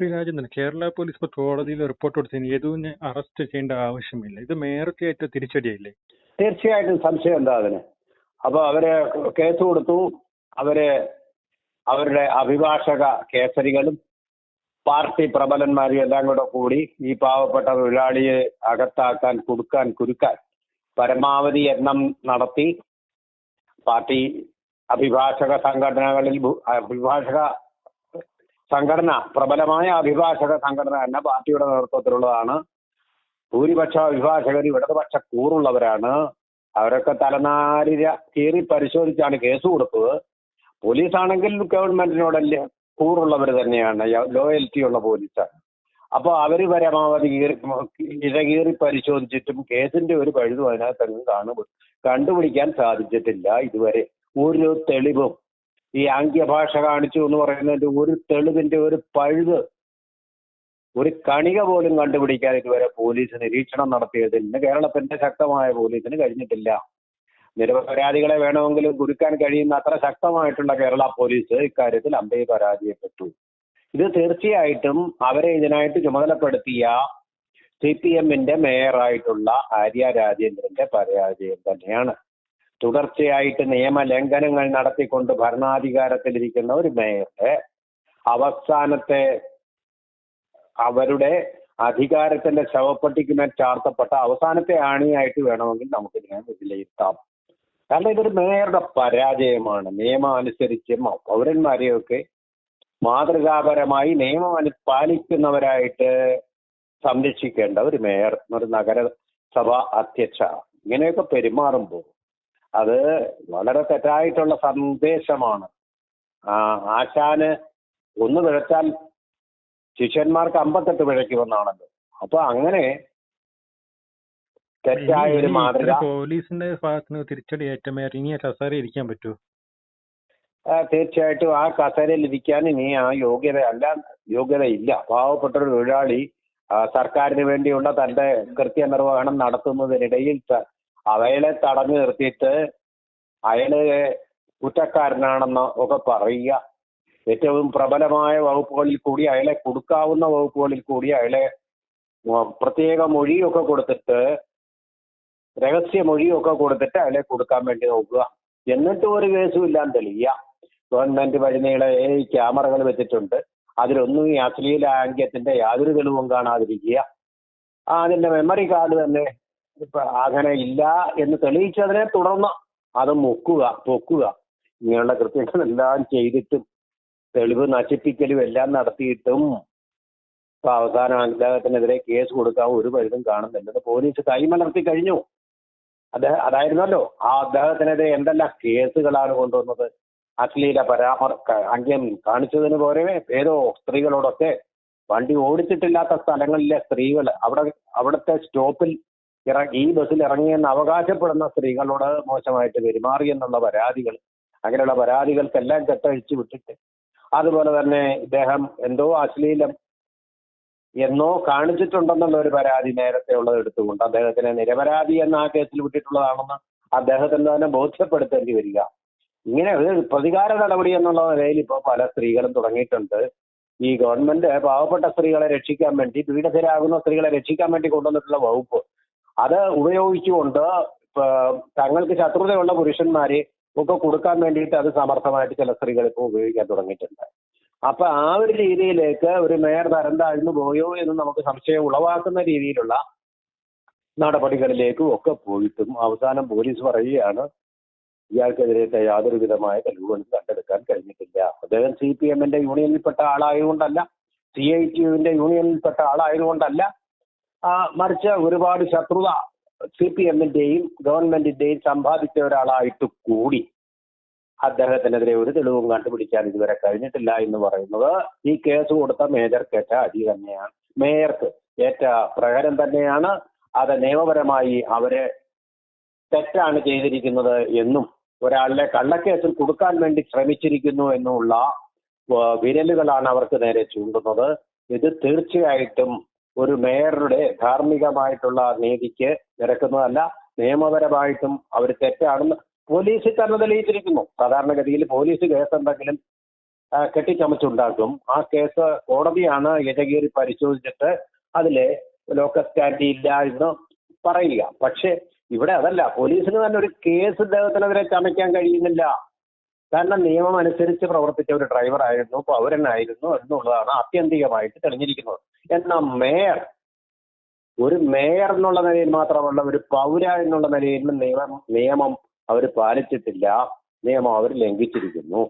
Rajendran, Kerala police ഇപ്പോൾ കോടതിയിൽ report കൊടുത്തതിന് യദുവിനെ അറസ്റ്റ് ചെയ്യേണ്ട ആവശ്യമില്ല. ഇത് മേയർക്ക് ഏറ്റ തിരിച്ചടിയല്ലേ? തീർച്ചയായിട്ടും സംശയം എന്താ അതിന്? അപ്പോൾ അവര് കേസ് കൊടുത്തു. അവര് അവരുടെ അഭിഭാഷക കേസരികളും പാർട്ടി പ്രബലന്മാരും എല്ലാം കൂടി ഈ പാവപ്പെട്ട തൊഴിലാളിയെ അകത്താക്കാൻ, കുരുക്കാൻ പരമാവധി യത്നം നടത്തി. പാർട്ടി അഭിഭാഷക പ്രബലമായ അഭിഭാഷക സംഘടന തന്നെ പാർട്ടിയുടെ നേതൃത്വത്തിലുള്ളതാണ്. ഭൂരിപക്ഷ അഭിഭാഷകർ ഇടതുപക്ഷ കൂറുള്ളവരാണ്. അവരൊക്കെ തലനാരിര കീറി പരിശോധിച്ചാണ് കേസ് കൊടുത്തത്. പോലീസാണെങ്കിൽ ഗവൺമെന്റിനോടല്ലേ കൂറുള്ളവർ തന്നെയാണ്, ലോയൽറ്റി ഉള്ള പോലീസാണ്. അപ്പോൾ അവര് പരമാവധി ഇഴകീറി പരിശോധിച്ചിട്ടും കേസിന്റെ ഒരു പഴുതും അതിനകത്ത് കണ്ടുപിടിക്കാൻ സാധിച്ചിട്ടില്ല ഇതുവരെ. ഒരു തെളിവും ഈ ആംഗ്യഭാഷ കാണിച്ചു എന്ന് പറയുന്നതിന്റെ ഒരു തെളിവിന്റെ ഒരു പഴുത്, ഒരു കണിക പോലും കണ്ടുപിടിക്കാൻ ഇതുവരെ പോലീസ് നിരീക്ഷണം നടത്തിയതിന് കേരളത്തിന്റെ ശക്തമായ പോലീസിന് കഴിഞ്ഞിട്ടില്ല. നിരപരാധികളെ വേണമെങ്കിലും കുരുക്കാൻ കഴിയുന്ന അത്ര ശക്തമായിട്ടുള്ള കേരള പോലീസ് ഇക്കാര്യത്തിൽ അമ്പേ പരാജയപ്പെട്ടു. ഇത് തീർച്ചയായിട്ടും അവരെ ഇതിനായിട്ട് ചുമതലപ്പെടുത്തിയ CPMന്റെ മേയറായിട്ടുള്ള ആര്യ രാജേന്ദ്രന്റെ പരാജയം തന്നെയാണ്. തുടർച്ചയായിട്ട് നിയമലംഘനങ്ങൾ നടത്തിക്കൊണ്ട് ഭരണാധികാരത്തിലിരിക്കുന്ന ഒരു മേയറെ അവസാനത്തെ അവരുടെ അധികാരത്തിന്റെ ശവപ്പെട്ടിക്കുമേൽ ചാർത്തപ്പെട്ട അവസാനത്തെ ആണിയായിട്ട് വേണമെങ്കിൽ നമുക്കിതിനെ വിലയിരുത്താം. കാരണം ഇതൊരു മേയറുടെ പരാജയമാണ്. നിയമം അനുസരിച്ച് പൗരന്മാരെയൊക്കെ മാതൃകാപരമായി നിയമം പാലിക്കുന്നവരായിട്ട് സംരക്ഷിക്കേണ്ട ഒരു മേയർ, ഒരു നഗരസഭ അധ്യക്ഷ ഇങ്ങനെയൊക്കെ പെരുമാറുമ്പോൾ അത് വളരെ തെറ്റായിട്ടുള്ള സന്ദേശമാണ്. ആശാന് ഒന്ന് പിഴച്ചാൽ ശിഷ്യന്മാർക്ക് 58 പിഴയ്ക്കുമെന്നാണല്ലോ. അപ്പൊ അങ്ങനെ തെറ്റായ ഒരു മാതൃക പോലീസിന്റെ ഭാഗത്ത് തിരിച്ചടി ഏറ്റ മേയർ ഇനി കസേരയിൽ ഇരിക്കാൻ പറ്റുമോ? തീർച്ചയായിട്ടും ആ കസേരയിൽ ഇരിക്കാൻ ഇനി ആ യോഗ്യതയില്ല. പാവപ്പെട്ട ഒരു തൊഴിലാളി സർക്കാരിന് വേണ്ടിയുള്ള തന്റെ കൃത്യനിർവഹണം നടത്തുന്നതിനിടയിൽ അയാളെ തടഞ്ഞു നിർത്തിയിട്ട് അയാള് കുറ്റക്കാരനാണെന്ന് ഒക്കെ പറയുക, ഏറ്റവും പ്രബലമായ വകുപ്പുകളിൽ കൂടി അയാളെ കൊടുക്കാവുന്ന വകുപ്പുകളിൽ കൂടി അയാളെ പ്രത്യേക മൊഴിയൊക്കെ കൊടുത്തിട്ട്, രഹസ്യമൊഴിയൊക്കെ കൊടുത്തിട്ട് അയാളെ കൊടുക്കാൻ വേണ്ടി നോക്കുക. എന്നിട്ടും ഒരു കേസും ഇല്ലാന്ന് തെളിയുക. ഗവൺമെന്റ് വഴിനീളെ ക്യാമറകൾ വെച്ചിട്ടുണ്ട്. അതിലൊന്നും ഈ അശ്ലീലാംഗ്യത്തിന്റെ യാതൊരു തെളിവും കാണാതിരിക്കുക. അതിന്റെ മെമ്മറി കാർഡ് തന്നെ ഇപ്പൊ അങ്ങനെ ഇല്ല എന്ന് തെളിയിച്ചതിനെ തുടർന്ന് അത് പൊക്കുക. ഇങ്ങനെയുള്ള കൃത്യങ്ങളെല്ലാം ചെയ്തിട്ടും തെളിവ് നശിപ്പിക്കലും എല്ലാം നടത്തിയിട്ടും ഇപ്പൊ അവസാനം അദ്ദേഹത്തിനെതിരെ കേസ് കൊടുക്കാൻ ഒരു പഴുതും കാണുന്നില്ലെന്ന് പോലീസ് കൈമലർത്തി കഴിഞ്ഞു. അതായിരുന്നല്ലോ അദ്ദേഹത്തിനെതിരെ എന്തെല്ലാം കേസുകളാണ് കൊണ്ടുവന്നത്. അശ്ലീല അംഗ്യം കാണിച്ചതിന് പോരവേ ഏതോ സ്ത്രീകളോടൊക്കെ, വണ്ടി ഓടിച്ചിട്ടില്ലാത്ത സ്ഥലങ്ങളിലെ സ്ത്രീകൾ, അവിടുത്തെ സ്റ്റോപ്പിൽ ഈ ബസ്സിൽ ഇറങ്ങിയെന്ന് അവകാശപ്പെടുന്ന സ്ത്രീകളോട് മോശമായിട്ട് പെരുമാറി എന്നുള്ള പരാതികൾ, അങ്ങനെയുള്ള പരാതികൾക്കെല്ലാം കെട്ടഴിച്ചു വിട്ടിട്ട്, അതുപോലെ തന്നെ ഇദ്ദേഹം എന്തോ അശ്ലീലം എന്നോ കാണിച്ചിട്ടുണ്ടെന്നുള്ള ഒരു പരാതി നേരത്തെ ഉള്ളത് എടുത്തുകൊണ്ട് അദ്ദേഹത്തിനെ നിരപരാധി എന്ന ആ കേസിൽ വിട്ടിട്ടുള്ളതാണെന്ന് അദ്ദേഹത്തിന് തന്നെ ബോധ്യപ്പെടുത്തേണ്ടി വരിക. ഇങ്ങനെ ഒരു പ്രതികാര നടപടി എന്നുള്ള നിലയിൽ ഇപ്പോൾ പല സ്ത്രീകളും തുടങ്ങിയിട്ടുണ്ട്. ഈ ഗവൺമെന്റ് പാവപ്പെട്ട സ്ത്രീകളെ രക്ഷിക്കാൻ വേണ്ടി, പീഡിതരാകുന്ന സ്ത്രീകളെ രക്ഷിക്കാൻ വേണ്ടി കൊണ്ടുവന്നിട്ടുള്ള വകുപ്പ്, അത് ഉപയോഗിച്ചുകൊണ്ട് തങ്ങൾക്ക് ശത്രുതയുള്ള പുരുഷന്മാരെ ഒക്കെ കൊടുക്കാൻ വേണ്ടിയിട്ട് അത് സമർത്ഥമായിട്ട് ചില സ്ത്രീകൾ ഇപ്പോൾ ഉപയോഗിക്കാൻ തുടങ്ങിയിട്ടുണ്ട്. അപ്പൊ ആ ഒരു രീതിയിലേക്ക് ഒരു മേയർ തരം താഴ്ന്നു പോയോ എന്ന് നമുക്ക് സംശയം ഉളവാക്കുന്ന രീതിയിലുള്ള നടപടികളിലേക്കും ഒക്കെ പോയിട്ടും അവസാനം പോലീസ് പറയുകയാണ് ഇയാൾക്കെതിരെ യാതൊരു വിധമായ തെളിവുകളും കണ്ടെടുക്കാൻ കഴിഞ്ഞിട്ടില്ല. അദ്ദേഹം CPMന്റെ യൂണിയനിൽപ്പെട്ട ആളായതുകൊണ്ടല്ല, CITUവിന്റെ യൂണിയനിൽപ്പെട്ട ആളായതുകൊണ്ടല്ല, മറിച്ച് ഒരുപാട് ശത്രുത CPMന്റെയും ഗവൺമെന്റിന്റെയും സമ്പാദിച്ച ഒരാളായിട്ട് കൂടി അദ്ദേഹത്തിനെതിരെ ഒരു തെളിവും കണ്ടുപിടിക്കാൻ ഇതുവരെ കഴിഞ്ഞിട്ടില്ല എന്ന് പറയുന്നത് ഈ കേസ് കൊടുത്ത മേജർക്കേറ്റ അടി തന്നെയാണ്, മേയർക്ക് ഏറ്റ പ്രഹരം തന്നെയാണ്. അത് നിയമപരമായി അവരെ തെറ്റാണ് ചെയ്തിരിക്കുന്നത് എന്നും ഒരാളിനെ കള്ളക്കേസിൽ കൊടുക്കാൻ വേണ്ടി ശ്രമിച്ചിരിക്കുന്നു എന്നുമുള്ള വിരലുകളാണ് അവർക്ക് നേരെ ചൂണ്ടുന്നത്. ഇത് തീർച്ചയായിട്ടും ഒരു മേയറുടെ ധാർമ്മികമായിട്ടുള്ള നീതിക്ക് നിരക്കുന്നതല്ല. നിയമപരമായിട്ടും അവർ തെറ്റാണെന്ന് പോലീസിൽ തന്നെ തെളിയിച്ചിരിക്കുന്നു. സാധാരണഗതിയിൽ പോലീസ് കേസുണ്ടെങ്കിലും കെട്ടിച്ചമച്ചുണ്ടാക്കും. ആ കേസ് കോടതിയാണ് ഇഴകേറി പരിശോധിച്ചിട്ട് അതിലെ ലോക്കസ് സ്റ്റാൻഡി ഇല്ല എന്ന് പറയുക. പക്ഷെ ഇവിടെ അതല്ല, പോലീസിന് തന്നെ ഒരു കേസ് ഇദ്ദേഹത്തിനെതിരെ ചമയ്ക്കാൻ കഴിയുന്നില്ല. കാരണം നിയമം അനുസരിച്ച് പ്രവർത്തിച്ച ഒരു ഡ്രൈവറായിരുന്നു, പൗരനായിരുന്നു എന്നുള്ളതാണ് ആത്യന്തികമായിട്ട് തെളിഞ്ഞിരിക്കുന്നത്. എന്നാൽ ഒരു മേയർ എന്നുള്ള നിലയിൽ മാത്രമല്ല, ഒരു പൗര എന്നുള്ള നിലയിൽ നിയമം അവർ പാലിച്ചിട്ടില്ല, നിയമം അവർ ലംഘിച്ചിരിക്കുന്നു.